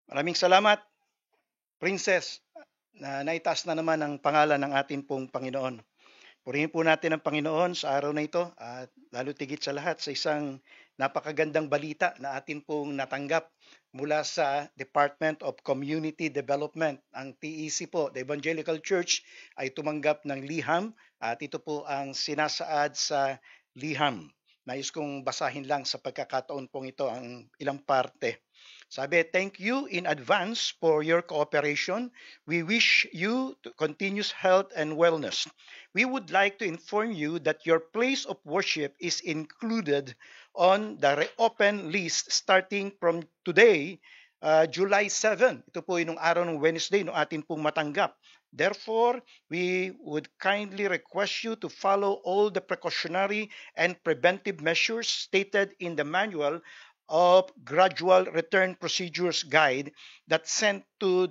Maraming salamat, Princess, na naitaas na naman ang pangalan ng ating pong Panginoon. Purihin po natin ang Panginoon sa araw na ito at lalo tigit sa lahat sa isang napakagandang balita na atin pong natanggap mula sa Department of Community Development. Ang TEC po, the Evangelical Church, ay tumanggap ng liham at ito po ang sinasaad sa liham. Nais kong basahin lang sa pagkakataon pong ito ang ilang parte. Sabi, thank you in advance for your cooperation. We wish you continuous health and wellness. We would like to inform you that your place of worship is included on the reopen list starting from today, July 7. Ito po yung araw ng Wednesday no atin pong matanggap. Therefore, we would kindly request you to follow all the precautionary and preventive measures stated in the manual of gradual return procedures guide that sent to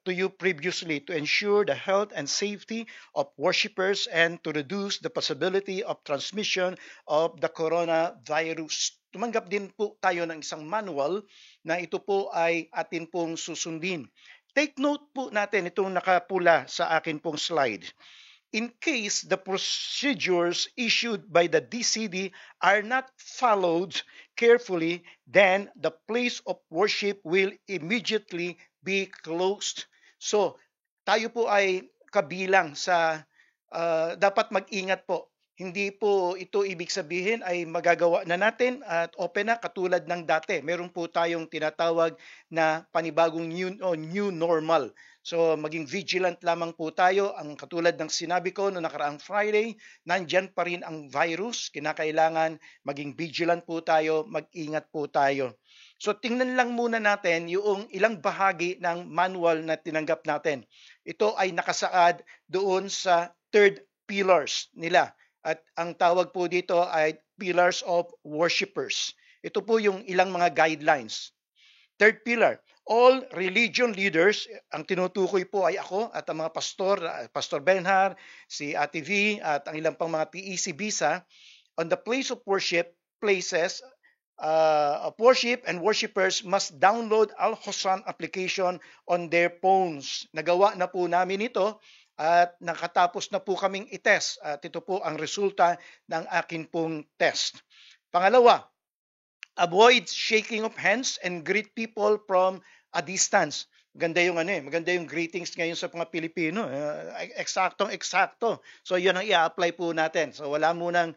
you previously to ensure the health and safety of worshippers and to reduce the possibility of transmission of the coronavirus. Tumanggap din po tayo ng isang manual na ito po ay atin pong susundin. Take note po natin itong nakapula sa akin pong slide. In case the procedures issued by the DCD are not followed carefully, then the place of worship will immediately be closed. So, tayo po ay kabilang sa dapat mag-ingat po. Hindi po ito ibig sabihin ay magagawa na natin at open na katulad ng dati. Meron po tayong tinatawag na panibagong new normal. So maging vigilant lamang po tayo. Ang katulad ng sinabi ko noong nakaraang Friday, nandyan pa rin ang virus. Kinakailangan maging vigilant po tayo, mag-ingat po tayo. So tingnan lang muna natin yung ilang bahagi ng manual na tinanggap natin. Ito ay nakasaad doon sa third pillars nila. At ang tawag po dito ay pillars of worshipers. Ito po yung ilang mga guidelines. Third pillar, all religion leaders, ang tinutukoy po ay ako at ang mga pastor, Pastor Benhar, si Ate V, at ang ilang pang mga TEC Bisa, on the place of worship, places of worship and worshipers must download Al-Hosan application on their phones. Nagawa na po namin ito at nakatapos na po kaming i-test at ito po ang resulta ng akin pong test. Pangalawa, avoid shaking of hands and greet people from a distance. Maganda yung greetings ngayon sa mga Pilipino. Eksaktong-eksakto. So yun ang i-apply po natin. So wala munang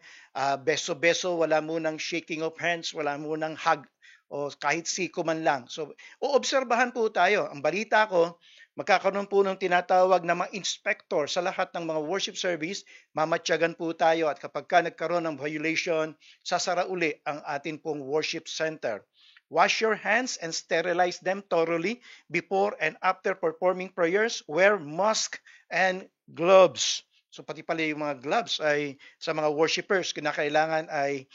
beso-beso, wala munang shaking of hands, wala munang hug o kahit siko man lang. So oobserbahan po tayo. Ang balita ko, magkakaroon po ng tinatawag na mga inspector sa lahat ng mga worship service, mamatyagan po tayo at kapag ka nagkaroon ng violation, sasara uli ang atin pong worship center. Wash your hands and sterilize them thoroughly before and after performing prayers. Wear mask and gloves. So pati pala yung mga gloves ay sa mga worshipers, kinakailangan ay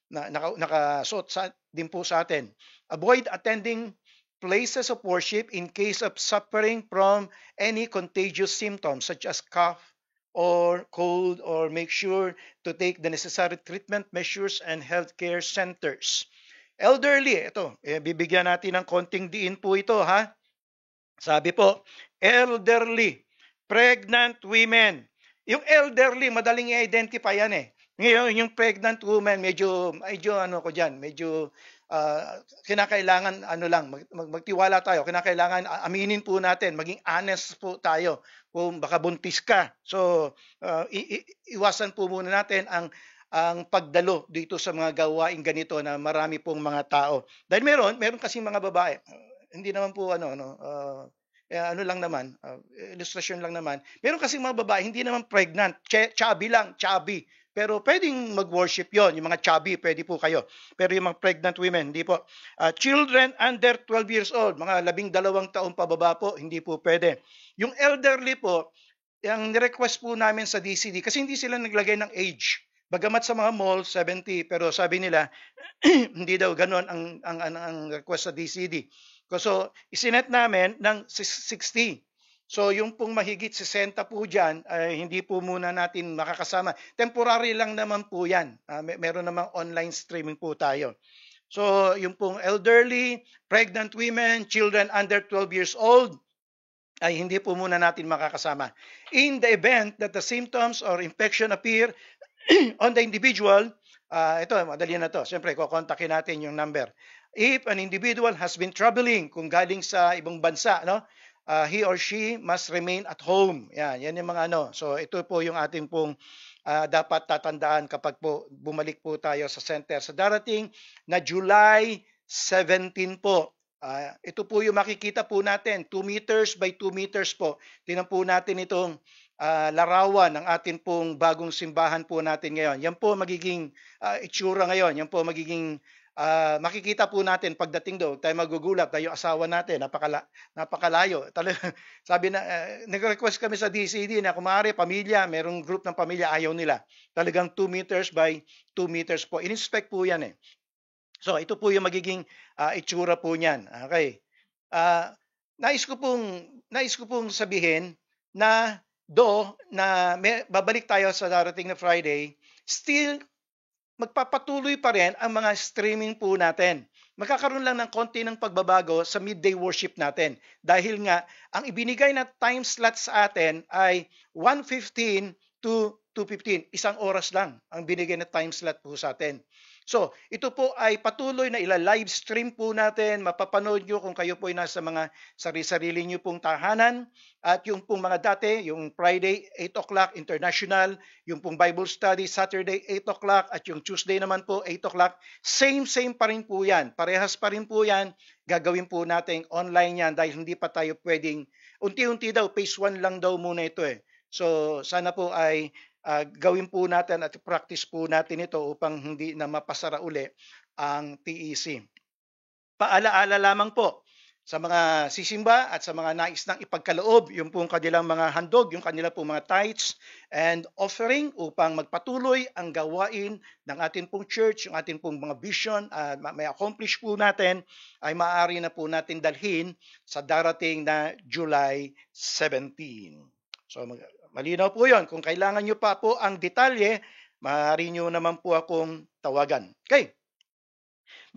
nakasuot din po sa atin. Avoid attending places of worship in case of suffering from any contagious symptoms such as cough or cold, or make sure to take the necessary treatment measures and healthcare centers. Elderly, ito, bibigyan natin ng konting diin po ito ha. Sabi po, elderly, pregnant women. Yung elderly, madaling i-identify yan eh. Ngayon, yung pregnant woman, medyo kinakailangan magtiwala tayo. Kinakailangan aminin po natin, maging honest po tayo kung baka buntis ka. So, iwasan po muna natin ang pagdalo dito sa mga gawaing ganito na marami pong mga tao. Dahil meron kasi mga babae, hindi naman po lang naman, illustration lang naman. Meron kasi mga babae, hindi naman pregnant, chubby lang, chubby. Pero pwedeng mag-worship yon, yung mga chubby, pwede po kayo. Pero yung mga pregnant women, hindi po. Children under 12 years old, mga 12 taon pababa po, hindi po pwede. Yung elderly po, yung request po namin sa DCD, kasi hindi sila naglagay ng age. Bagamat sa mga mall, 70, pero sabi nila, hindi daw ganoon ang request sa DCD. So, isinet namin ng 60. So yung pong mahigit 60 po dyan, hindi po muna natin makakasama. Temporary lang naman po yan. Meron namang online streaming po tayo. So, yung pong elderly, pregnant women, children under 12 years old, ay hindi po muna natin makakasama. In the event that the symptoms or infection appear on the individual, ito, madali na to. Siyempre, kukontakin natin yung number. If an individual has been traveling, kung galing sa ibang bansa, no, he or she must remain at home. Yan yung mga ano. So, ito po yung ating pong dapat tatandaan kapag po bumalik po tayo sa center sa darating na July 17 po. Ito po yung makikita po natin, 2 meters by 2 meters po. Tingnan po natin itong larawan ng atin pong bagong simbahan po natin ngayon. Yan po magiging itsura ngayon. Yan po magiging makikita po natin pagdating doon. Tayo magugulat, tayo asawa natin, napakalayo. Sabi na, nag-request kami sa DCD na kung maaari, pamilya, merong group ng pamilya, ayaw nila. Talagang 2 meters by 2 meters po. In-inspect po yan eh. So, ito po yung magiging itsura po niyan. Okay. Nais ko pong sabihin na babalik tayo sa darating na Friday, still magpapatuloy pa rin ang mga streaming po natin. Magkakaroon lang ng konti ng pagbabago sa midday worship natin. Dahil nga, ang ibinigay na time slot sa atin ay 1:15 to 2:15. 1 oras lang ang binigay na time slot po sa atin. So, ito po ay patuloy na ila-live stream po natin. Mapapanood nyo kung kayo po ay nasa mga sarili-sarili nyo pong tahanan. At yung pong mga dati, yung Friday, 8 o'clock, international. Yung pong Bible study, Saturday, 8 o'clock. At yung Tuesday naman po, 8 o'clock. Same pa rin po yan. Parehas pa rin po yan. Gagawin po natin online yan dahil hindi pa tayo pwedeng, unti-unti daw, phase 1 lang daw muna ito eh. So, sana po ay gawin po natin at practice po natin ito upang hindi na mapasara uli ang TEC. Paalaala lamang po sa mga sisimba at sa mga nais ng ipagkaloob yung pong kanilang mga handog, yung kanilang pong mga tithes and offering upang magpatuloy ang gawain ng ating pong church, yung ating pong mga vision, may accomplish po natin, ay maaari na po natin dalhin sa darating na July 17. So, malinaw po yon. Kung kailangan nyo pa po ang detalye, maaari nyo naman po akong tawagan. Okay.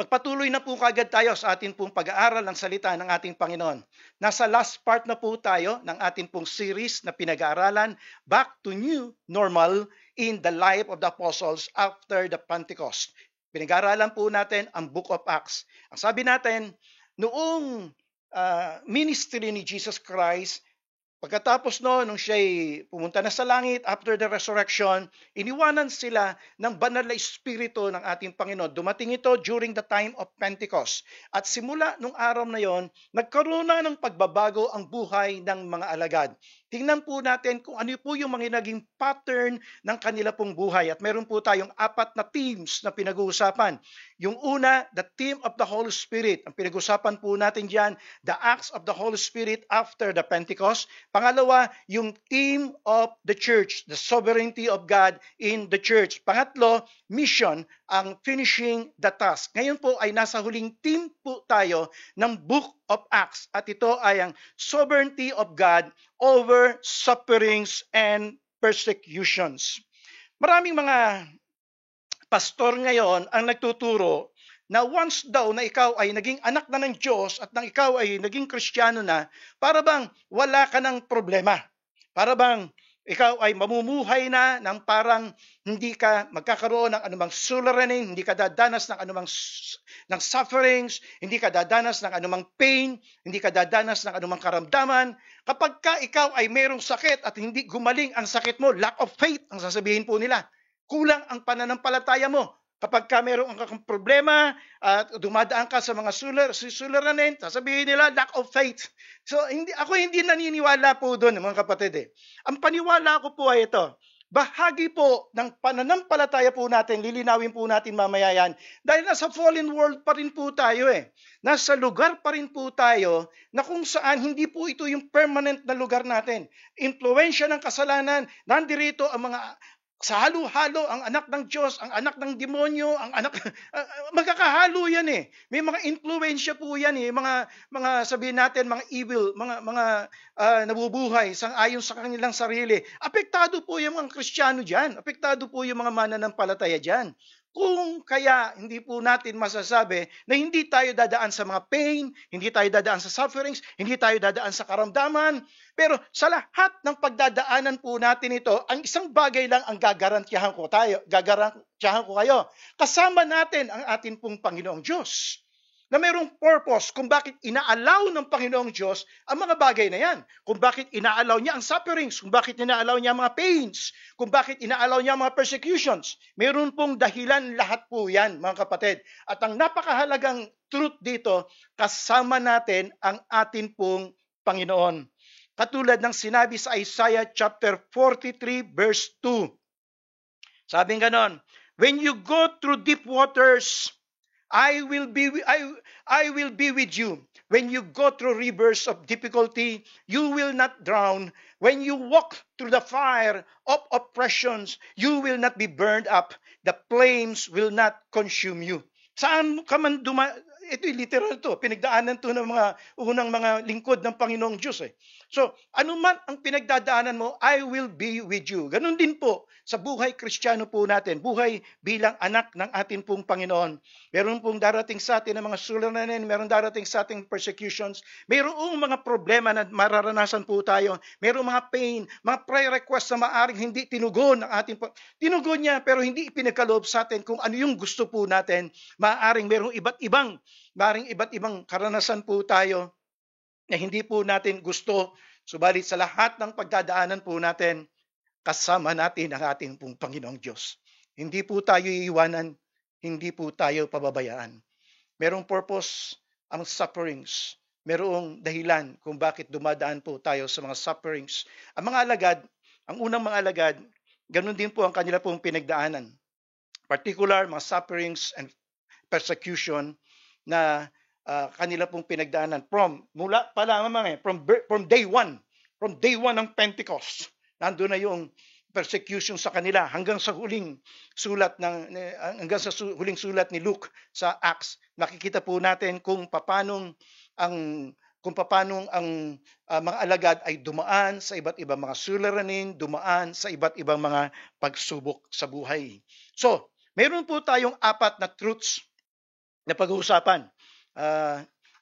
Magpatuloy na po kagad tayo sa ating pong pag-aaral ng salita ng ating Panginoon. Nasa last part na po tayo ng ating pong series na pinag-aaralan, Back to New Normal in the Life of the Apostles after the Pentecost. Pinag-aaralan po natin ang Book of Acts. Ang sabi natin, noong ministry ni Jesus Christ, pagkatapos nung siya'y pumunta na sa langit after the resurrection, iniwanan sila ng banal na espiritu ng ating Panginoon. Dumating ito during the time of Pentecost. At simula nung araw na yon, nagkaroon na ng pagbabago ang buhay ng mga alagad. Tingnan po natin kung ano po yung mga naging pattern ng kanila pong buhay. At meron po tayong 4 na themes na pinag-uusapan. Yung una, the theme of the Holy Spirit. Ang pinag-uusapan po natin dyan, the acts of the Holy Spirit after the Pentecost. Pangalawa, yung theme of the church, the sovereignty of God in the church. Pangatlo, mission, ang finishing the task. Ngayon po ay nasa huling theme po tayo ng Book of Acts. At ito ay ang sovereignty of God over sufferings and persecutions. Maraming mga pastor ngayon ang nagtuturo na once daw na ikaw ay naging anak na ng Diyos at nang ikaw ay naging Kristiyano na, para bang wala ka ng problema. Para bang ikaw ay mamumuhay na ng parang hindi ka magkakaroon ng anumang suliranin, hindi ka dadanas ng anumang ng sufferings, hindi ka dadanas ng anumang pain, hindi ka dadanas ng anumang karamdaman. Kapag ka ikaw ay mayroong sakit at hindi gumaling ang sakit mo, lack of faith ang sasabihin po nila. Kulang ang pananampalataya mo. Kapag ka mayroong kang problema at dumadaan ka sa mga suliranin, sasabihin nila lack of faith. So ako hindi naniniwala po doon, mga kapatid. Ang paniwala ko po ay ito. Bahagi po ng pananampalataya po natin, lilinawin po natin mamaya yan. Dahil nasa fallen world pa rin po tayo Nasa lugar pa rin po tayo na kung saan hindi po ito yung permanent na lugar natin. Impluwensya ng kasalanan, nandirito ang mga sa halo-halo, ang anak ng Diyos, ang anak ng demonyo, ang anak, magkakahalo yan May mga influensya po yan mga sabihin natin, mga evil, mga nabubuhay ayon sa kanilang sarili. Apektado po yung mga Kristiyano dyan. Apektado po yung mga mananampalataya dyan. Kung kaya hindi po natin masasabi na hindi tayo dadaan sa mga pain, hindi tayo dadaan sa sufferings, hindi tayo dadaan sa karamdaman, pero sa lahat ng pagdadaanan po natin ito, ang isang bagay lang ang gagarantiyahan ko kayo. Kasama natin ang atin pong Panginoong Diyos na mayroong purpose kung bakit inaalaw ng Panginoong Diyos ang mga bagay na yan. Kung bakit inaalaw niya ang sufferings, kung bakit inaalaw niya ang mga pains, kung bakit inaalaw niya ang mga persecutions. Mayroon pong dahilan lahat po yan, mga kapatid. At ang napakahalagang truth dito, kasama natin ang atin pong Panginoon. Katulad ng sinabi sa Isaiah chapter 43 verse 2. Sabing ganon, when you go through deep waters, I will be with you. When you go through rivers of difficulty, you will not drown. When you walk through the fire of oppressions, you will not be burned up. The flames will not consume you. Saan ka man ito'y literal to. Pinagdaanan to ng mga unang mga lingkod ng Panginoong Diyos. So, anuman ang pinagdadaanan mo, I will be with you. Ganun din po sa buhay Kristiyano po natin, buhay bilang anak ng ating pong Panginoon. Meron pong darating sa atin ng mga suliranin, meron darating sa ating persecutions, mayroong mga problema na mararanasan po tayo, mayroong mga pain, mga prayer requests na maaring hindi tinugon ng ating tinugon niya pero hindi ipinagkaloob sa atin kung ano yung gusto po natin. Maaring mayroong iba't ibang karanasan po tayo na hindi po natin gusto. Subalit sa lahat ng pagdadaanan po natin, kasama natin ang ating pong Panginoong Diyos. Hindi po tayo iiwanan, hindi po tayo pababayaan. Merong purpose ang sufferings. Merong dahilan kung bakit dumadaan po tayo sa mga sufferings. Ang mga alagad, ang unang mga alagad, ganun din po ang kanila pong pinagdaanan. Particular, mga sufferings and persecution na kanila pong pinagdaanan from day one ng Pentecost. Nandoon na yung persecution sa kanila hanggang sa huling sulat ni Luke sa Acts. Makikita po natin kung paanong ang mga alagad ay dumaan sa iba't ibang mga suliranin, dumaan sa iba't ibang mga pagsubok sa buhay. So, meron po tayong 4 na truths na pag-uusapan.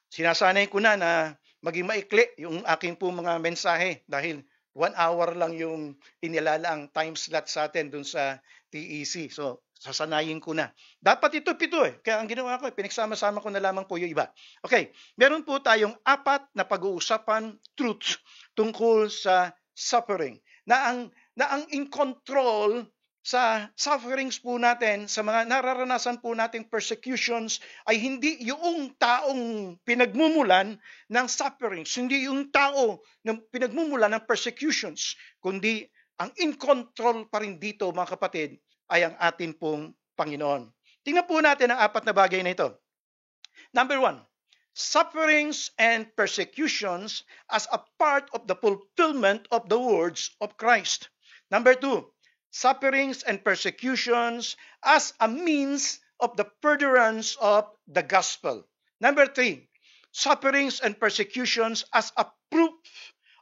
Sinasanay ko na maging maikli yung aking po mga mensahe dahil 1 hour lang yung inilalaang time slot sa atin dun sa TEC. So, sasanayin ko na. Dapat ito 7 Kaya ang ginawa ko, pinagsama-sama ko na lamang po yung iba. Okay, meron po tayong 4 na pag-uusapan truths tungkol sa suffering. Na ang in control sa sufferings po natin, sa mga nararanasan po nating persecutions, ay hindi yung taong pinagmumulan ng sufferings, hindi yung tao na pinagmumulan ng persecutions, kundi ang in control pa rin dito, mga kapatid, ay ang atin pong Panginoon. Tingnan po natin ang 4 na bagay na ito. Number 1, sufferings and persecutions as a part of the fulfillment of the words of Christ. Number 2, sufferings and persecutions as a means of the furtherance of the gospel. Number 3, sufferings and persecutions as a proof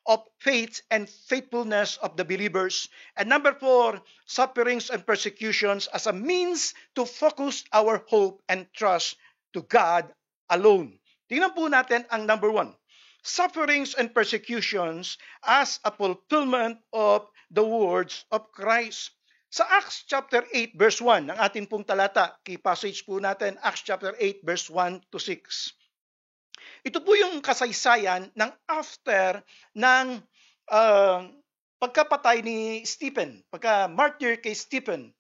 of faith and faithfulness of the believers. And number 4, sufferings and persecutions as a means to focus our hope and trust to God alone. Tingnan po natin ang number 1. Sufferings and persecutions as a fulfillment of the words of Christ. Sa Acts chapter 8 verse 1, ang ating pong talata, key passage po natin, Acts chapter 8 verse 1 to 6. Ito po yung kasaysayan ng after ng pagkapatay ni Stephen, pagka-martyr kay Stephen.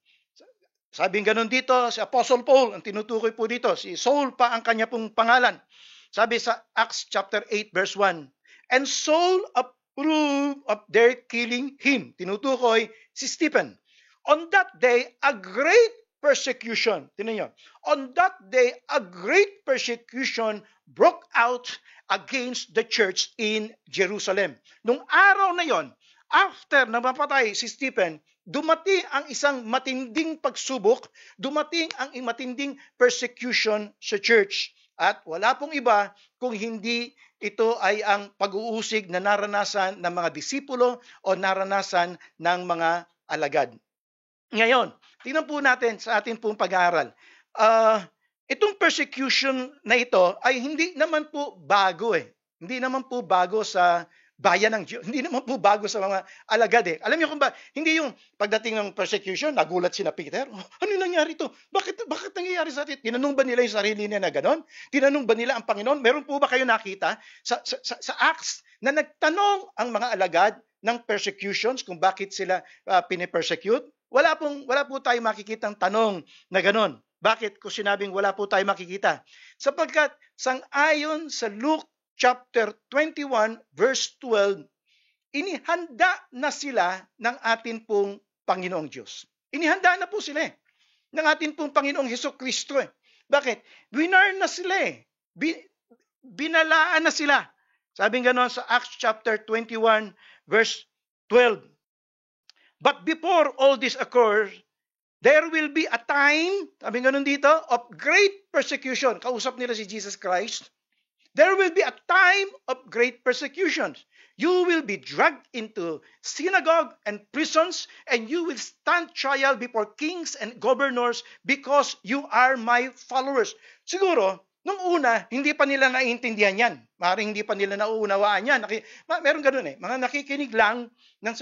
Sabing ganun dito, si Apostle Paul, ang tinutukoy po dito, si Saul pa ang kanya pong pangalan. Sabi sa Acts chapter 8 verse 1, and Saul approved of their killing him. Tinutukoy si Stephen. On that day, a great persecution. Tingnan niyo. On that day, a great persecution broke out against the church in Jerusalem. Nung araw na yon, after na mapatay si Stephen, dumating ang isang matinding pagsubok, dumating ang matinding persecution sa church. At wala pong iba kung hindi ito ay ang pag-uusig na naranasan ng mga disipulo o naranasan ng mga alagad. Ngayon, Tingnan po natin sa ating pong pag-aaral. Itong persecution na ito ay hindi naman po bago eh. Hindi naman po bago sa bayan ng Diyos. Hindi naman po bago sa mga alagad eh. Alam niyo kung ba, hindi yung pagdating ng persecution, nagulat sina Peter. Oh, ano nangyari to? Bakit nangyayari sa atin? Tinanong ba nila yung sarili niya na ganon? Tinanong ba nila ang Panginoon? Meron po ba kayo nakita sa Acts na nagtanong ang mga alagad ng persecutions kung bakit sila pinipersecute? Wala po tayong makikitang tanong na ganon. Bakit ko sinabing wala po tayong makikita? Sapagkat sang-ayon sa Luke chapter 21 verse 12, inihanda na sila ng atin pong Panginoong Diyos. Inihanda na po sila ng atin pong Panginoong Hesukristo. Bakit? Winar na sila binalaan na sila. Sabi nga sa Acts chapter 21 verse 12. But before all this occurs, there will be a time, sabi nga dito, of great persecution. Kausap nila si Jesus Christ. There will be a time of great persecutions. You will be dragged into synagogue and prisons, and you will stand trial before kings and governors because you are my followers. Siguro, nung una, hindi pa nila naiintindihan yan. Maaaring hindi pa nila nauunawaan yan. Meron ganun mga nakikinig lang ng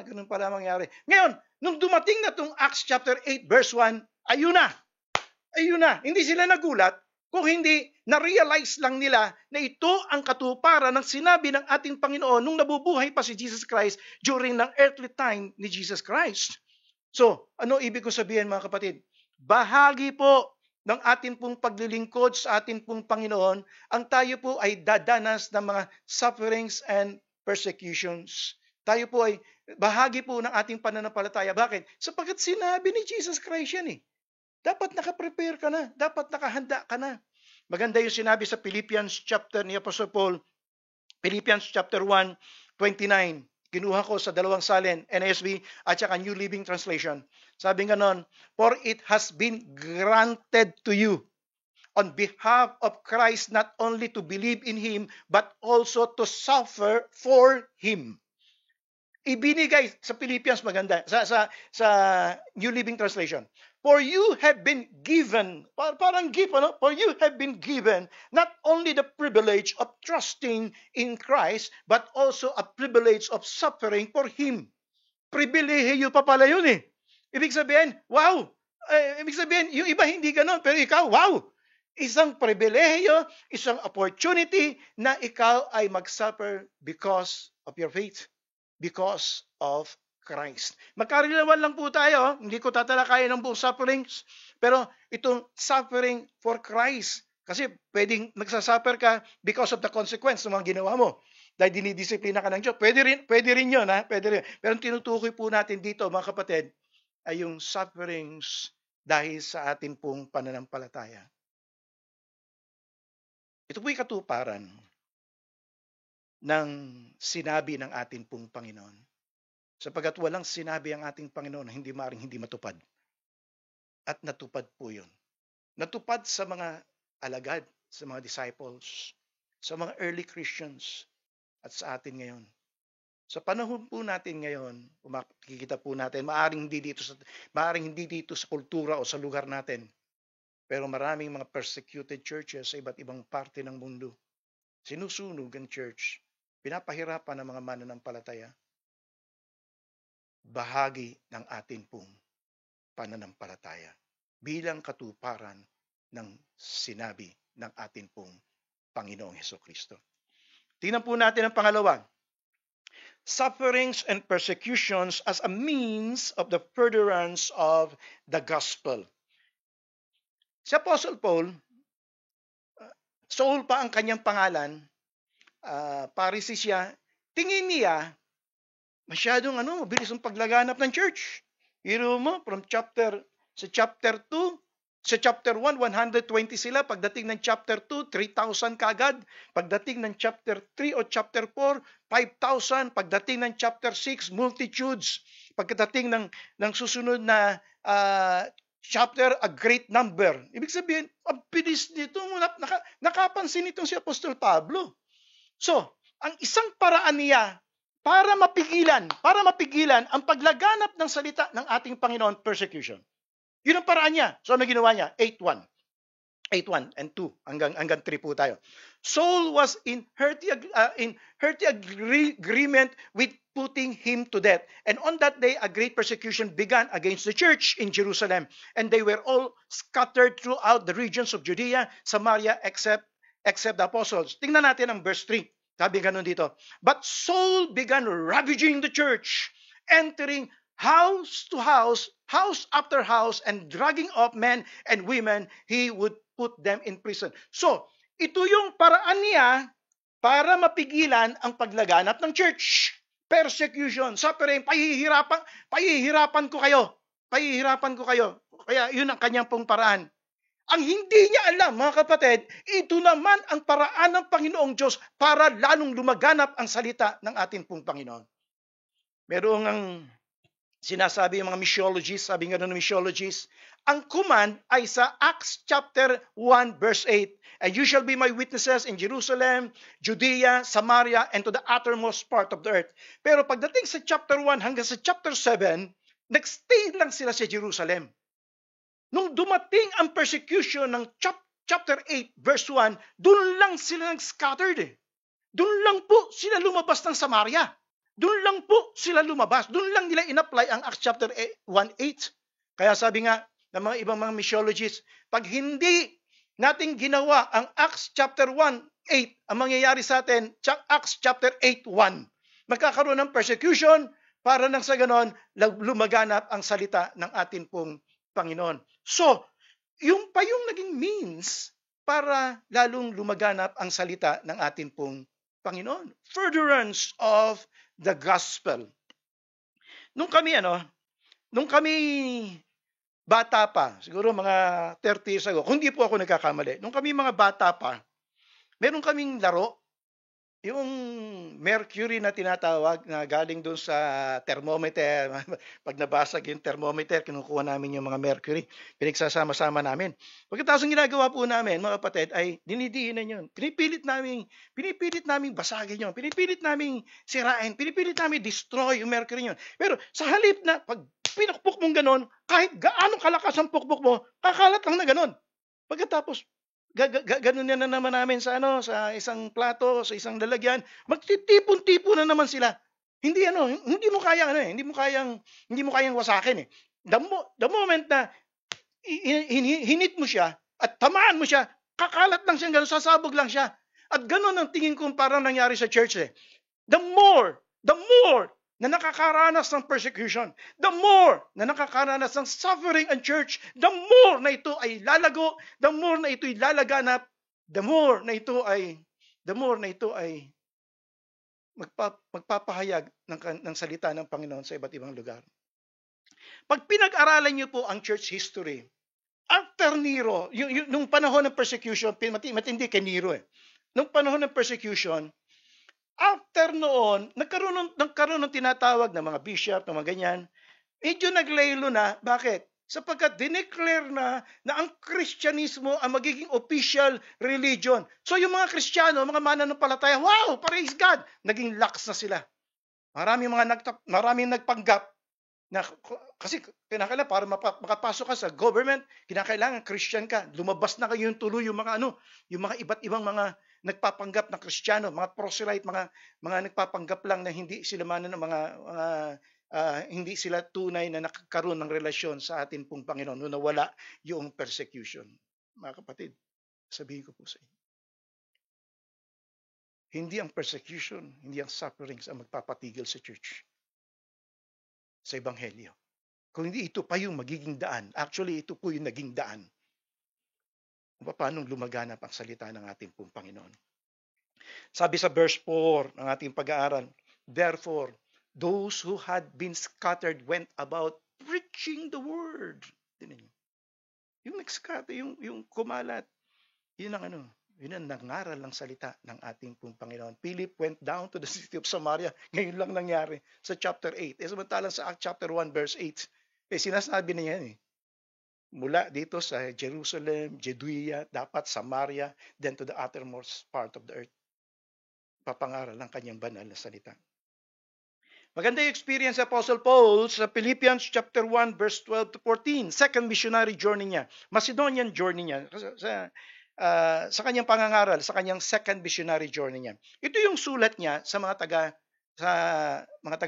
ganun pala mangyari. Ngayon, nung dumating na itong Acts chapter 8 verse 1, ayun na. Hindi sila nagulat kung hindi na-realize lang nila na ito ang katuparan ng sinabi ng ating Panginoon nung nabubuhay pa si Jesus Christ during ng earthly time ni Jesus Christ. So, ano ibig ko sabihin mga kapatid? Bahagi po ng ating pong paglilingkod sa ating pong Panginoon, ang tayo po ay dadanas ng mga sufferings and persecutions. Tayo po ay bahagi po ng ating pananampalataya. Bakit? Sapagkat sinabi ni Jesus Christ yan Dapat nakaprepare ka na. Dapat nakahanda ka na. Maganda yung sinabi sa Philippians chapter ni Apostle Paul, Philippians chapter 1, 29. Kinuha ko sa dalawang salin, NASB at saka New Living Translation. Sabi nga nun, for it has been granted to you on behalf of Christ not only to believe in Him, but also to suffer for Him. Ibinigay sa Philippians maganda, sa New Living Translation. For you have been given, parang gift, For you have been given not only the privilege of trusting in Christ, but also a privilege of suffering for Him. Pribilehiyo pa pala yun Ibig sabihin, wow! Ibig sabihin, yung iba hindi ganon, pero ikaw, wow! Isang pribilehiyo, isang opportunity na ikaw ay mag-suffer because of your faith. Because of Christ. Magkarelawan lang po tayo. Hindi ko tatalakayin ng buong sufferings. Pero itong suffering for Christ. Kasi pwedeng nagsasuffer ka because of the consequence ng mga ginawa mo. Dahil dinidisiplina ka ng Diyos. Pwede rin yun. Pwede rin. Pero tinutukoy po natin dito, mga kapatid, ay yung sufferings dahil sa ating pong pananampalataya. Ito po'y katuparan ng sinabi ng ating pong Panginoon. Sapagkat walang sinabi ang ating Panginoon na hindi maaaring hindi matupad. At natupad po yun. Natupad sa mga alagad, sa mga disciples, sa mga early Christians, at sa atin ngayon. Sa panahon po natin ngayon, makikita po natin, maaaring hindi dito sa kultura o sa lugar natin, pero maraming mga persecuted churches sa iba't ibang parte ng mundo. Sinusunog ang church. Pinapahirapan ng mga mananampalataya. Bahagi ng atin pong pananampalataya bilang katuparan ng sinabi ng atin pong Panginoong Hesukristo. Tingnan po natin ang pangalawa. Sufferings and persecutions as a means of the furtherance of the gospel. Si Apostle Paul, Saul pa ang kanyang pangalan, Pharisee siya, tingin niya, masyadong mabilis ang paglaganap ng church. Hiro mo, sa chapter 2, sa chapter 1, 120 sila. Pagdating ng chapter 2, 3,000 kaagad. Pagdating ng chapter 3 o chapter 4, 5,000. Pagdating ng chapter 6, multitudes. Pagdating ng susunod na chapter, a great number. Ibig sabihin, ang bilis nito. Nakapansin itong si Apostol Pablo. So, ang isang paraan niya para mapigilan ang paglaganap ng salita ng ating Panginoon, persecution. Yun ang paraan niya. So ano ginawa niya? 8:1. 8:1 and 2 hanggang 3 po tayo. Saul was in hearty agreement with putting him to death. And on that day, a great persecution began against the church in Jerusalem. And they were all scattered throughout the regions of Judea, Samaria, except the apostles. Tingnan natin ang verse 3. Sabi ganun dito. But Saul began ravaging the church, entering house to house after house, and dragging up men and women, he would put them in prison. So, ito yung paraan niya para mapigilan ang paglaganap ng church. Persecution, suffering, pahihirapan ko kayo. Pahihirapan ko kayo. Kaya yun ang kanyang pong paraan. Ang hindi niya alam, mga kapatid, ito naman ang paraan ng Panginoong Diyos para lalong lumaganap ang salita ng ating pong Panginoon. Merong ang sinasabi yung mga missiologists, sabi nga ng missiologists, ang command ay sa Acts chapter 1 verse 8. And you shall be my witnesses in Jerusalem, Judea, Samaria, and to the uttermost part of the earth. Pero pagdating sa chapter 1 hanggang sa chapter 7, nagstay lang sila sa Jerusalem. Nung dumating ang persecution ng chapter 8 verse 1, doon lang sila nag-scattered eh. Doon lang po sila lumabas ng Samaria. Doon lang po sila lumabas. Doon lang nila in-apply ang Acts chapter 1:8. Kaya sabi nga ng mga ibang mga missiologists, pag hindi natin ginawa ang Acts chapter 1:8, ang mangyayari sa atin, Acts chapter 8:1, magkakaroon ng persecution para nang sa ganon, lumaganap ang salita ng atin pong Panginoon. So, yung pa yung naging means para lalong lumaganap ang salita ng atin pong Panginoon. Furtherance of the gospel. Nung kami bata pa, siguro mga 30 years ago, kung di po ako nagkakamali, nung kami mga bata pa, meron kaming laro, yung mercury na tinatawag na galing doon sa thermometer. Pag nabasag yung thermometer, kinukuha namin yung mga mercury, pinagsasama-sama namin. Pagkatapos ang ginagawa po namin, mga kapatid, ay dinidiinan yun. Pinipilit namin basagin yun. Pinipilit namin sirain. Pinipilit namin destroy yung mercury yun. Pero sa halip na pag pinukpok mong ganon, kahit gaano kalakas ang pukpok mo, kakalat lang na ganon. Pagkatapos, ganun na naman namin sa isang plato, sa isang lalagyan, magtitipon-tipon na naman sila. Hindi mo kayang wasakin eh. The moment na hinit mo siya at tamaan mo siya, kakalat lang siya, ganun, sasabog lang siya. At ganun ang tingin ko parang nangyari sa church eh. The more na nakakaranas ng persecution, the more na nakakaranas ng suffering ang church, the more na ito ay lalago, the more na ito ay lalaganap, the more na ito ay magpapahayag ng salita ng Panginoon sa iba't ibang lugar. Pag pinag-aralan niyo po ang church history, after Nero, nung panahon ng persecution, matindi kay Nero eh. Nung panahon ng persecution, after noon, nagkaroon ng tinatawag na mga bishop, ng mga ganyan, medyo naglaylo na. Bakit? Sapagkat dineclare na ang Kristyanismo ang magiging official religion. So yung mga Kristiyano, mga mananampalataya, wow, praise God, naging lax na sila. Maraming nagpanggap na kasi kinakailangan para makapasok ka sa government, kinakailangan Christian ka. Lumabas na kayo yung tuloy yung mga iba't ibang mga nagpapanggap na Kristiyano, mga proselyte, mga nagpapanggap lang na hindi sila hindi sila tunay na nakakaroon ng relasyon sa atin pong Panginoon nung nawala yung persecution. Mga kapatid, sabihin ko po sa inyo, hindi ang persecution, hindi ang sufferings ang magpapatigil sa church, sa Ebanghelyo. Kung hindi ito pa yung magiging daan, actually ito po yung naging daan kung paano lumaganap ang salita ng ating pong Panginoon. Sabi sa verse 4 ng ating pag-aaral, therefore, those who had been scattered went about preaching the word. Yung nag-scatter, yung kumalat, yun ang nangaral ng salita ng ating pong Panginoon. Philip went down to the city of Samaria. Ngayon lang nangyari sa chapter 8. Samantalang sa Acts chapter 1 verse 8, sinasabi na yan eh. Mula dito sa Jerusalem, Judea, dapat Samaria, then to the uttermost part of the earth. Papangaral ng kanyang banal na salita. Maganda yung experience sa Apostle Paul sa Philippians chapter 1 verse 12 to 14. Second missionary journey niya. Macedonian journey niya. Sa kanyang pangangaral, sa kanyang second missionary journey niya. Ito yung sulat niya sa mga taga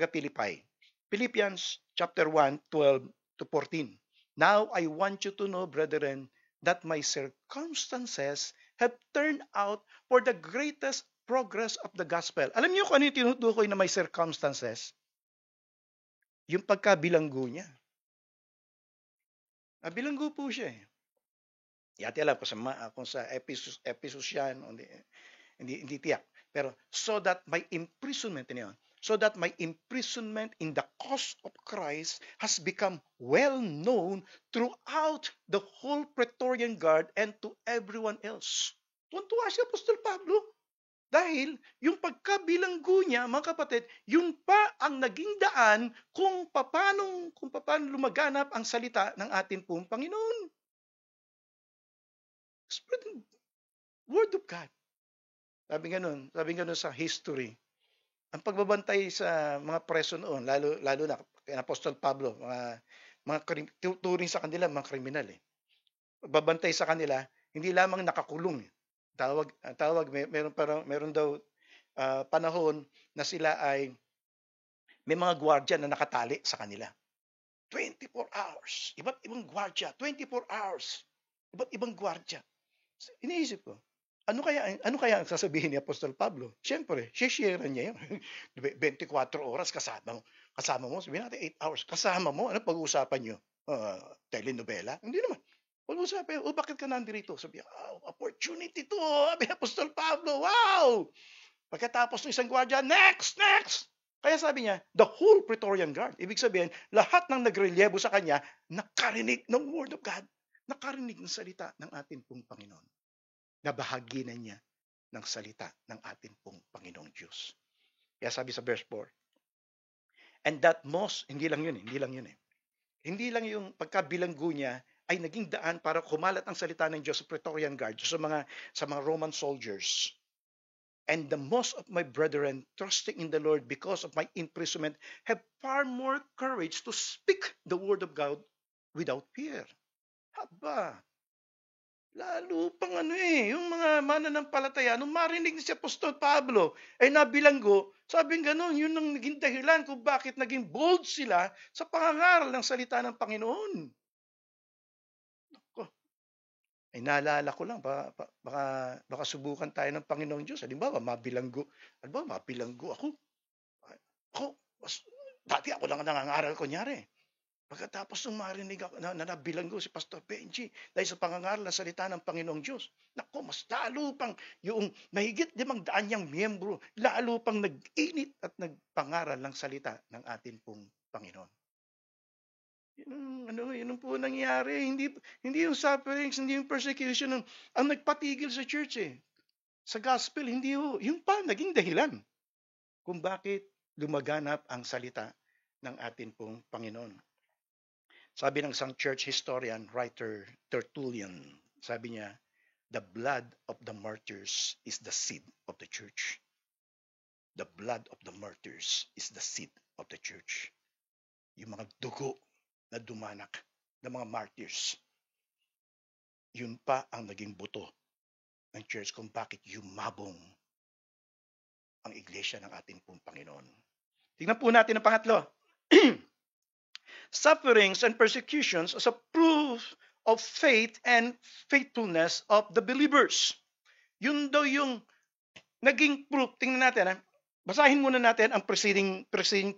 Philippi. Philippians chapter 1, 12 to 14. Now I want you to know, brethren, that my circumstances have turned out for the greatest progress of the gospel. Alam niyo kung ano yung tinutukoy na may circumstances? Yung pagkabilanggo niya. Bilanggo po siya eh. Yati alam kung sa Ephesus yan, hindi tiyak. Pero so that my imprisonment in the cause of Christ has become well known throughout the whole Praetorian Guard and to everyone else. Tuntua si Apostol Pablo. Dahil yung pagkabilanggo niya, mga kapatid, yung pa ang naging daan kung paano lumaganap ang salita ng ating pong Panginoon. Spread the word of God. Sabi ganun sa history. Ang pagbabantay sa mga preso noon, lalo na kay Apostol Pablo, mga tuturing sa kanila mga kriminal eh. Pagbabantay sa kanila, hindi lamang nakakulong. Meron daw panahon na sila ay may mga gwardiya na nakatali sa kanila. 24 hours. Iba't ibang gwardiya. 24 hours. Iba't ibang gwardiya. Iniisip ko, ano kaya ang sasabihin ni Apostol Pablo? Siyempre, share niya yun. 24 oras kasama mo. Sabihin natin 8 hours. Kasama mo. Ano pag-uusapan nyo? Telenovela? Hindi naman. Pag-uusapan, bakit ka nandito? Sabi, opportunity to. Sabi Apostol Pablo, wow! Pagkatapos ng isang gwardiya, next! Kaya sabi niya, the whole Praetorian Guard. Ibig sabihin, lahat ng nagrelyebo sa kanya, nakarinig ng Word of God. Nakarinig ng salita ng ating pong Panginoon. Nabahagi na niya ng salita ng ating pong Panginoong Diyos. Kaya sabi sa verse 4, and that most, hindi lang yun eh. Hindi lang yung pagkabilanggo niya ay naging daan para kumalat ang salita ng Diyos sa Praetorian Guard, sa mga Roman soldiers. And the most of my brethren, trusting in the Lord because of my imprisonment, have far more courage to speak the word of God without fear. Haba, lalo pang yung mga mananampalataya, nung marinig ni si Apostol Pablo, ay nabilanggo, sabing gano'n, yun ang naging dahilan kung bakit naging bold sila sa pangangaral ng salita ng Panginoon. Ay naalala ko lang, baka subukan tayo ng Panginoong Diyos. Halimbawa, mabilanggo ako. Dati ako lang nangangaral, kunyari. Pagkatapos nung marinig ako na nabilanggo si Pastor Benji dahil sa pangangaral ng salita ng Panginoong Diyos, naku, mas lalo pang yung mahigit 500 niyang miyembro, lalo pang nag-init at nagpangaral ng salita ng ating pong Panginoon. Yun po nangyari. Hindi yung sufferings, hindi yung persecution ang nagpatigil sa church eh. Sa gospel, hindi yung pa naging dahilan kung bakit lumaganap ang salita ng atin pong Panginoon. Sabi ng isang church historian, writer Tertullian, sabi niya, the blood of the martyrs is the seed of the church. The blood of the martyrs is the seed of the church. Yung mga dugo na dumanak ng mga martyrs, yun pa ang naging buto ng church kung bakit yumabong ang iglesia ng ating pong Panginoon. Tingnan po natin ang pangatlo. Sufferings and persecutions as a proof of faith and faithfulness of the believers. Yun daw yung naging proof. Tingnan natin. Basahin muna natin ang preceding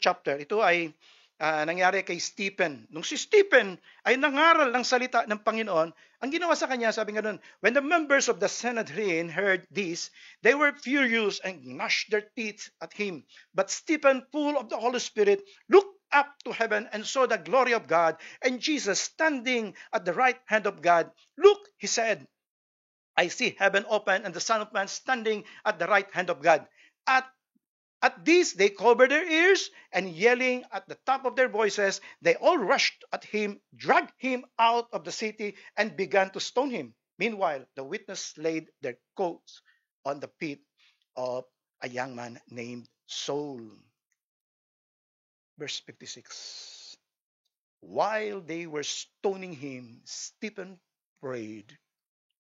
chapter. Ito ay nangyari kay Stephen. Nung si Stephen ay nangaral ng salita ng Panginoon, ang ginawa sa kanya, sabi nga nun, when the members of the Sanhedrin heard this, they were furious and gnashed their teeth at him. But Stephen, full of the Holy Spirit, looked up to heaven and saw the glory of God and Jesus standing at the right hand of God. Look, he said, I see heaven open and the Son of Man standing at the right hand of God. At this, they covered their ears, and yelling at the top of their voices, they all rushed at him, dragged him out of the city, and began to stone him. Meanwhile, the witnesses laid their coats on the feet of a young man named Saul. Verse 56. While they were stoning him, Stephen prayed,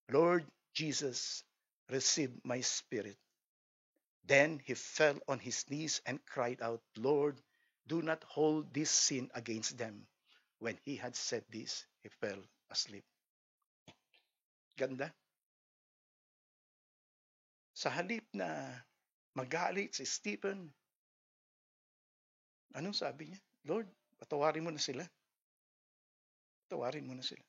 Lord Jesus, receive my spirit. Then he fell on his knees and cried out, Lord, do not hold this sin against them. When he had said this, he fell asleep. Ganda. Sa halip na magalit si Stephen, anong sabi niya? Lord, patawarin mo na sila. Patawarin mo na sila.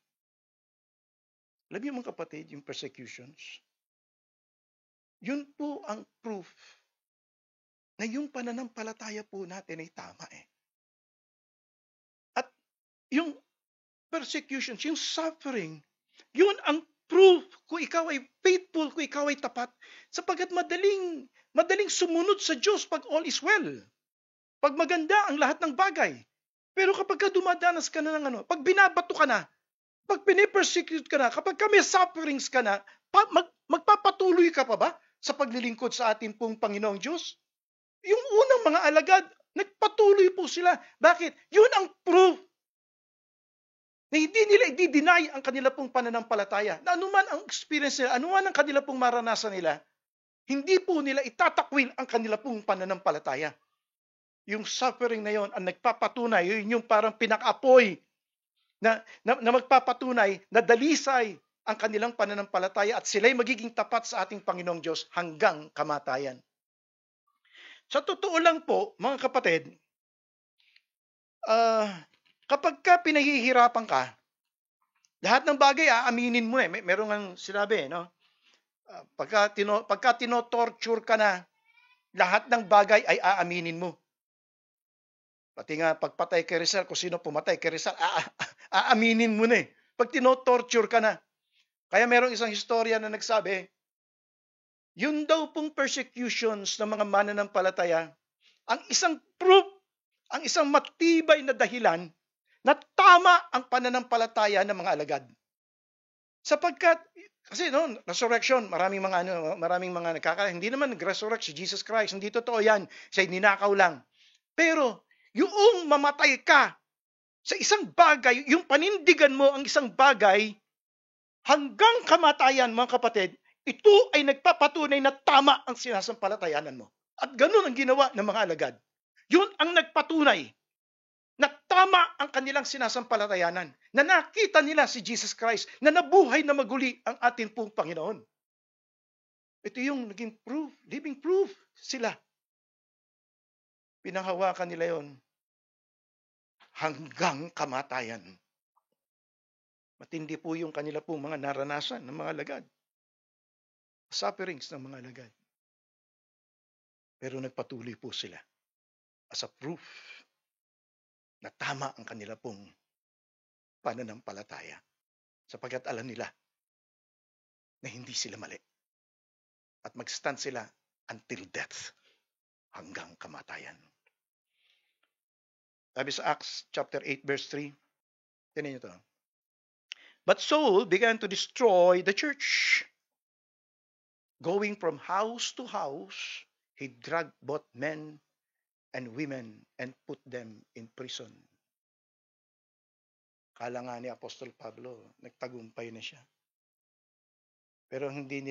Alam niyo mga kapatid, yung persecutions, yun po ang proof na yung pananampalataya po natin ay tama eh. At yung persecutions, yung suffering, yun ang proof kung ikaw ay faithful, kung ikaw ay tapat, sapagkat madaling sumunod sa Diyos pag all is well. Pag maganda ang lahat ng bagay. Pero kapag dumadanas ka na ng pag binabato ka na, pag pinipersecute ka na, kapag may sufferings ka na, magpapatuloy ka pa ba sa paglilingkod sa ating pong Panginoong Diyos? Yung unang mga alagad, nagpatuloy po sila. Bakit? Yun ang proof na hindi nila i-deny ang kanila pong pananampalataya. Na anuman ang experience nila, anuman ang kanila pong maranasan nila, hindi po nila itatakwil ang kanila pong pananampalataya. Yung suffering na yon ang nagpapatunay, yun yung parang pinaka-apoy na magpapatunay na dalisay ang kanilang pananampalataya at sila'y magiging tapat sa ating Panginoong Diyos hanggang kamatayan. Sa totoo lang po, mga kapatid, kapag ka pinahihirapan ka, lahat ng bagay aaminin mo eh. Meron ang sinabi, no? Pagka tino-torture ka na, lahat ng bagay ay aaminin mo. Pati nga pagpatay kay Rizal, kung sino pumatay kay Rizal, aaminin mo na eh. Pag tino-torture ka na. Kaya merong isang historia na nagsabi, yun daw pong persecutions ng mga mananampalataya, ang isang proof, ang isang matibay na dahilan na tama ang pananampalataya ng mga alagad. Sapagkat, kasi no, resurrection, maraming mga hindi naman nag-resurrect si Jesus Christ, hindi totoo yan, siya'y ninakaw lang. Pero, yung mamatay ka sa isang bagay, yung panindigan mo ang isang bagay, hanggang kamatayan, mga kapatid, ito ay nagpapatunay na tama ang sinasampalatayanan mo. At ganun ang ginawa ng mga alagad. Yun ang nagpatunay na tama ang kanilang sinasampalatayanan, na nakita nila si Jesus Christ, na nabuhay na maguli ang ating pong Panginoon. Ito yung naging proof, living proof sila. Pinanghawakan nila yon hanggang kamatayan. Matindi po yung kanila pong mga naranasan ng mga alagad. Sufferings ng mga alagad. Pero nagpatuloy po sila as a proof na tama ang kanila pong pananampalataya. Sapagkat alam nila na hindi sila mali. At mag-stand sila until death, hanggang kamatayan. Sabi sa Acts chapter 8 verse 3, tinan niyo to. But Saul began to destroy the church. Going from house to house, he dragged both men and women and put them in prison. Kala nga ni Apostol Pablo, nagtagumpay na siya. Pero hindi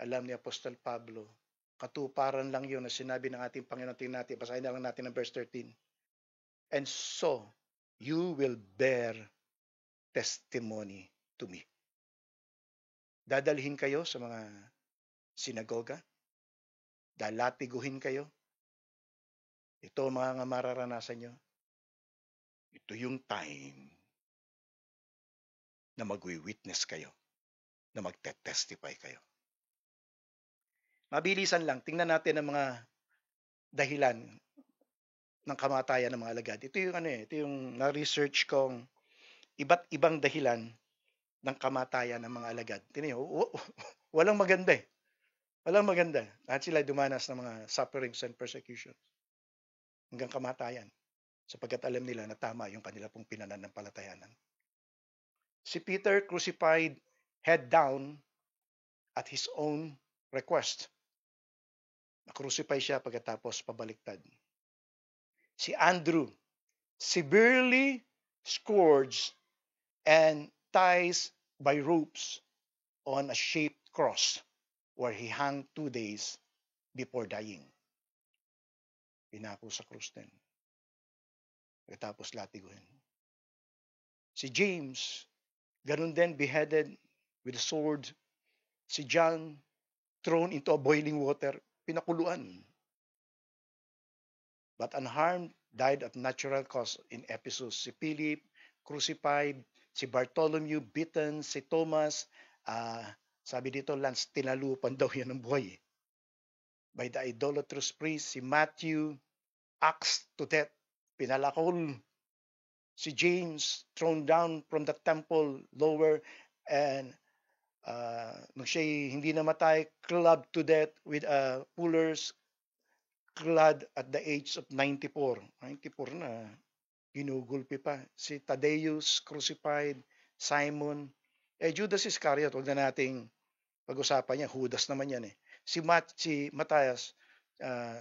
alam ni Apostol Pablo, katuparan lang yun na sinabi ng ating Panginoon. Tingnan natin, basahin na lang natin ang verse 13. And so, you will bear testimony to me. Dadalhin kayo sa mga sinagoga, dalatiguhin kayo. Ito ang mga mararanasan nyo. Ito yung time na magwi-witness kayo, na magte-testify kayo. Mabilisan lang, tingnan natin ang mga dahilan ng kamatayan ng mga alagad. Ito yung na-research kong iba't ibang dahilan ng kamatayan ng mga alagad. Tingnan niyo, walang maganda eh. Walang maganda. Lahat sila dumanas ng mga sufferings and persecutions hanggang kamatayan, sapagkat alam nila na tama yung kanila pong pananampalatayanan. Si Peter crucified head down at his own request. Na-crucify siya pagkatapos pabaliktad. si Andrew, severely scourged and ties by ropes on a shaped cross where he hung 2 days before dying. Pinako sa krus din. Pagkatapos latiguhin. Si James, ganun din, beheaded with a sword. Si John, thrown into a boiling water, pinakuluan. But unharmed, died of natural cause in Ephesus. Si Philip, crucified. Si Bartholomew, beaten. Si Thomas, sabi dito, Lance, tinalupan daw yan ng buhay. By the idolatrous priest. Si Matthew, axed to death, pinalakol. Si James, thrown down from the temple lower, and nung siya hindi namatay, clubbed to death with a fuller's clad at the age of 94. 94 na, ginugulpi pa. Si Thaddeus, crucified. Simon, Judas Iscariot, huwag na nating pag-usapan niya, Judas naman yan eh. Si Matthias,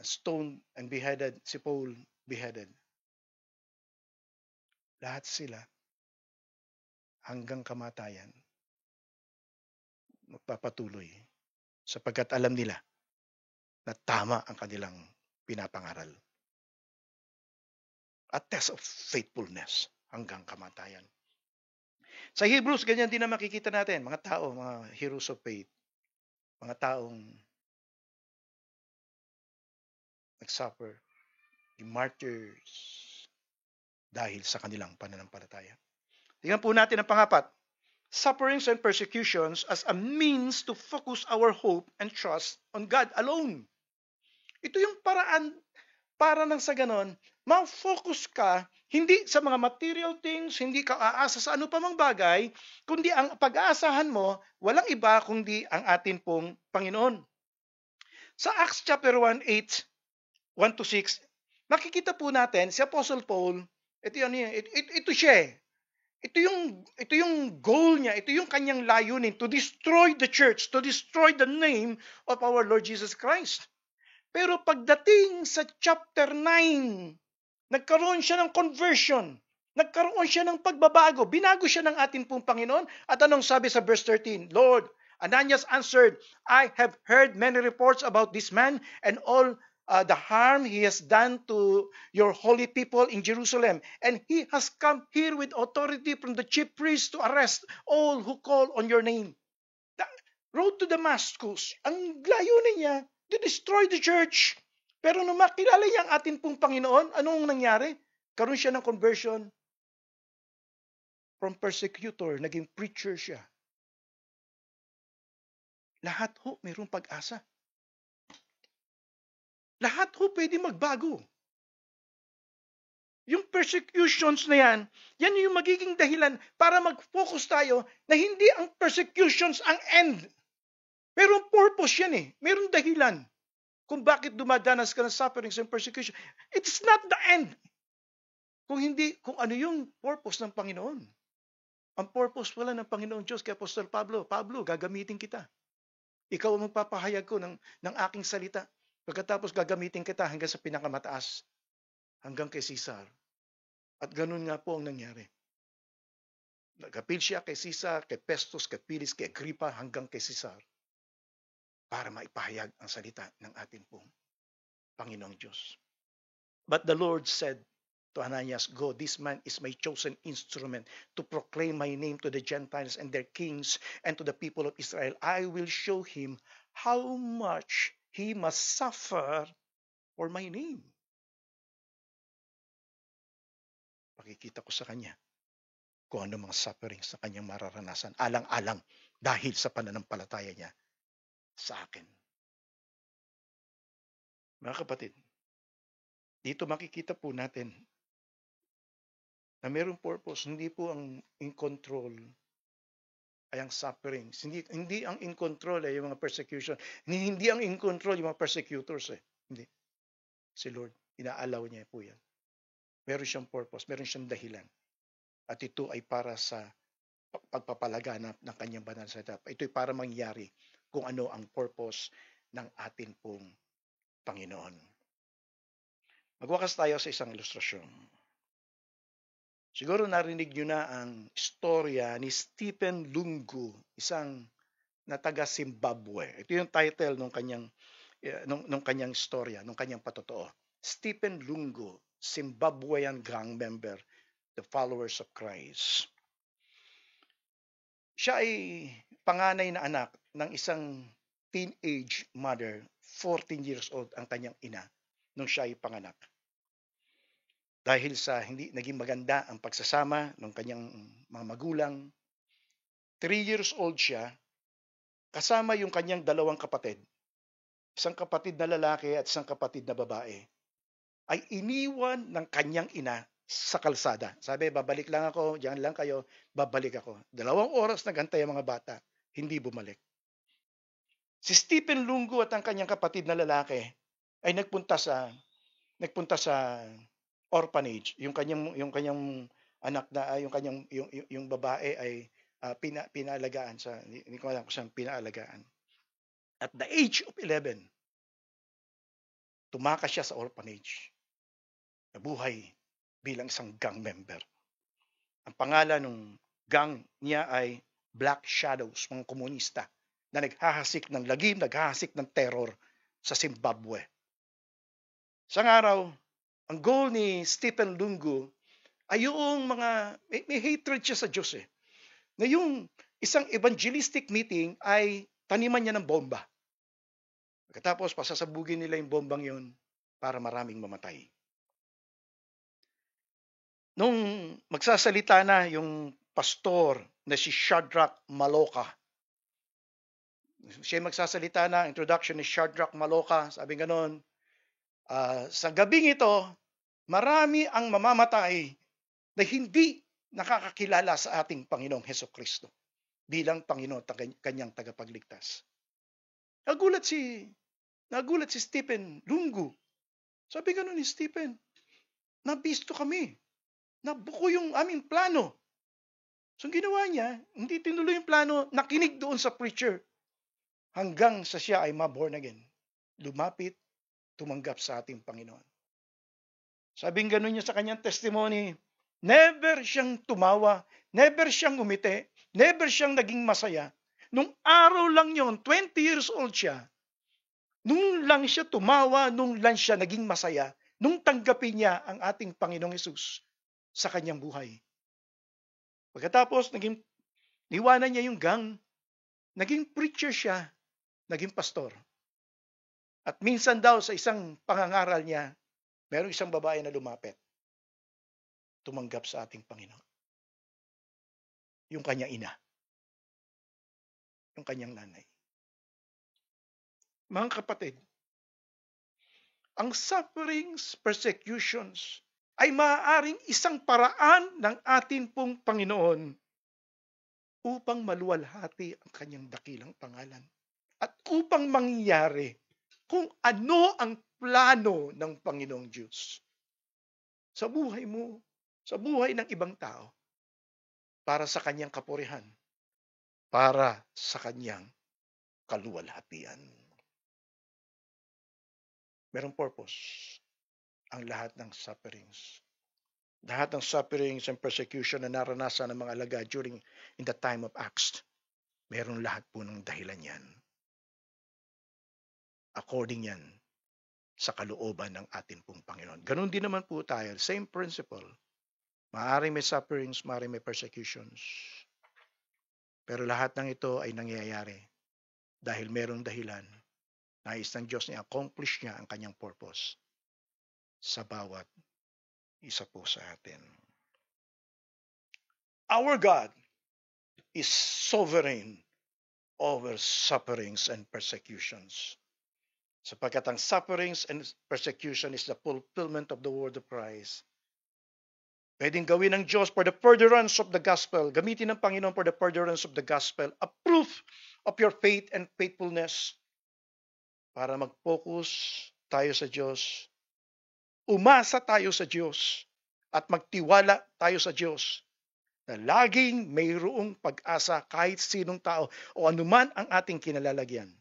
stoned and beheaded. Si Paul, beheaded. Lahat sila hanggang kamatayan magpapatuloy sapagkat alam nila na tama ang kanilang pinapangaral. A test of faithfulness hanggang kamatayan. Sa Hebrews, ganyan din na makikita natin. Mga tao, mga heroes of faith. Mga taong nagsuffer, the martyrs, dahil sa kanilang pananampalataya. Tingnan po natin ang pangapat. Sufferings and persecutions as a means to focus our hope and trust on God alone. Ito yung paraan para nang sa ganon, ma-focus ka hindi sa mga material things, hindi ka aasa sa ano pa mang bagay, kundi ang pag-aasahan mo, walang iba kundi ang atin pong Panginoon. Sa Acts chapter 1, 8, 1-6, makikita po natin si Apostle Paul, ito siya. Ito yung goal niya, ito yung kanyang layunin, to destroy the church, to destroy the name of our Lord Jesus Christ. Pero pagdating sa chapter 9, nagkaroon siya ng conversion. Nagkaroon siya ng pagbabago. Binago siya ng ating pong Panginoon. At anong sabi sa verse 13? Lord, Ananias answered, I have heard many reports about this man and all the harm he has done to your holy people in Jerusalem. And he has come here with authority from the chief priests to arrest all who call on your name. The road to Damascus, ang layunin niya, to destroy the church. Pero nung makilala niya ang ating pong Panginoon, anong nangyari? Karoon siya ng conversion. From persecutor, naging preacher siya. Lahat ho, mayroong pag-asa. Lahat ho, pwede magbago. Yung persecutions na yan yung magiging dahilan para mag-focus tayo na hindi ang persecutions ang end. Merong purpose yan eh. Merong dahilan kung bakit dumadanas ka ng sufferings and persecution. It's not the end. Kung ano yung purpose ng Panginoon. Ang purpose wala ng Panginoon Diyos kay Apostol Pablo. Pablo, gagamitin kita. Ikaw ang magpapahayag ko ng aking salita. Pagkatapos gagamitin kita hanggang sa pinakamataas. Hanggang kay Caesar. At ganun nga po ang nangyari. Nagapil siya kay Caesar, kay Festus, kay Pilis, kay Agrippa, hanggang kay Caesar. Para maipahayag ang salita ng ating pong Panginoong Diyos. But the Lord said to Ananias, Go, this man is my chosen instrument to proclaim my name to the Gentiles and their kings and to the people of Israel. I will show him how much he must suffer for my name. Pakikita ko sa kanya kung ano mga sufferings sa kanyang mararanasan, alang-alang dahil sa pananampalataya niya sa akin. Mga kapatid, dito makikita po natin na mayroong purpose. Hindi po ang in control ay ang sufferings. Hindi ang in control ay yung mga persecution. Hindi ang in control yung mga persecutors. Hindi. Si Lord, inaalaw niya po yan. Meron siyang purpose, meron siyang dahilan. At ito ay para sa pagpapalaganap ng kanyang banal sa salita. Ito ay para mangyari kung ano ang purpose ng atin pong Panginoon. Magwakas tayo sa isang ilustrasyon. Siguro narinig nyo na ang istorya ni Stephen Lungu, isang na taga Zimbabwe. Ito yung title nung kanyang istorya, nung kanyang patotoo. Stephen Lungu, Zimbabwean gang member, the followers of Christ. Siya ay panganay na anak ng isang teenage mother, 14 years old ang kanyang ina nung siya ay panganak. Dahil sa hindi naging maganda ang pagsasama ng kanyang mga magulang, 3 years old siya, kasama yung kanyang dalawang kapatid, isang kapatid na lalaki at isang kapatid na babae, ay iniwan ng kanyang ina sa kalsada. Sabi, babalik lang ako, diyan lang kayo, babalik ako. 2 oras nagantay ang mga bata, hindi bumalik. Si Stephen Lungu at ang kanyang kapatid na lalaki ay nagpunta sa orphanage. Yung kanyang anak na yung babae ay pinaalagaan sa hindi ko alam kung saan pinaalagaan. At the age of 11, tumakas siya sa orphanage. Nabuhay bilang isang gang member. Ang pangalan ng gang niya ay Black Shadows, mga komunista na naghahasik ng lagim, naghahasik ng terror sa Zimbabwe. Isang araw, ang goal ni Stephen Lungu ay yung may hatred siya sa Diyos eh. Na yung isang evangelistic meeting ay taniman niya ng bomba. Pagkatapos, pasasabugin nila yung bombang yun para maraming mamatay. Nung magsasalita na yung pastor na si Shadrach Maloka, siya magsasalita na, introduction ni Shadrach Maloka, sabi ganon, sa gabing ito, marami ang mamamatay na hindi nakakakilala sa ating Panginoong Hesukristo bilang Panginoon at kanyang tagapagligtas. Nagulat si Stephen Lungu. Sabi ganon ni Stephen, nabisto kami. Nabuko yung aming plano. So ginawa niya, hindi tinuloy yung plano, nakinig doon sa preacher hanggang sa siya ay ma-born again. Lumapit, tumanggap sa ating Panginoon. Sabing gano'n niya sa kanyang testimony, never siyang tumawa, never siyang umiti, never siyang naging masaya. Nung araw lang yon, 20 years old siya, nung lang siya tumawa, nung lang siya naging masaya, nung tanggapin niya ang ating Panginoong Hesus sa kanyang buhay. Pagkatapos, niwanan niya yung gang, naging preacher siya, naging pastor. At minsan daw sa isang pangangaral niya, mayroong isang babae na lumapit, tumanggap sa ating Panginoon. Yung kanyang ina. Yung kanyang nanay. Mga kapatid, ang sufferings, persecutions, ay maaaring isang paraan ng atin pong Panginoon upang maluwalhati ang kanyang dakilang pangalan at upang mangyari kung ano ang plano ng Panginoong Diyos sa buhay mo, sa buhay ng ibang tao, para sa kanyang kapurihan, para sa kanyang kaluwalhatian. Merong purpose ang lahat ng sufferings. Lahat ng sufferings and persecution na naranasan ng mga alagad in the time of Acts, meron lahat po ng dahilan yan. According yan sa kalooban ng ating pong Panginoon. Ganun din naman po tayo. Same principle. Maaaring may sufferings, maaaring may persecutions. Pero lahat ng ito ay nangyayari dahil merong dahilan. Nais ng Diyos na accomplish niya ang kanyang purpose sa bawat isa po sa atin. Our God is sovereign over sufferings and persecutions. Sapagkat ang sufferings and persecution is the fulfillment of the word of Christ. Pwedeng gawin ng Diyos for the furtherance of the gospel, gamitin ng Panginoon for the furtherance of the gospel, a proof of your faith and faithfulness, para mag-focus tayo sa Diyos, umasa tayo sa Diyos, at magtiwala tayo sa Diyos, na laging mayroong pag-asa kahit sinong tao o anuman ang ating kinalalagyan.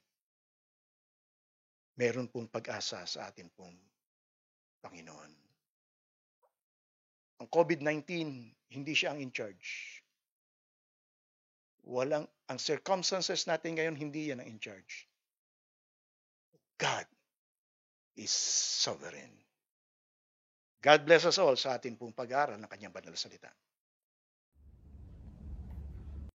Meron pong pag-asa sa ating pong Panginoon. Ang COVID-19, hindi siya ang in charge. Ang circumstances natin ngayon, hindi yan ang in charge. God is sovereign. God bless us all sa ating pong pag-aaral ng kanyang banal na salita.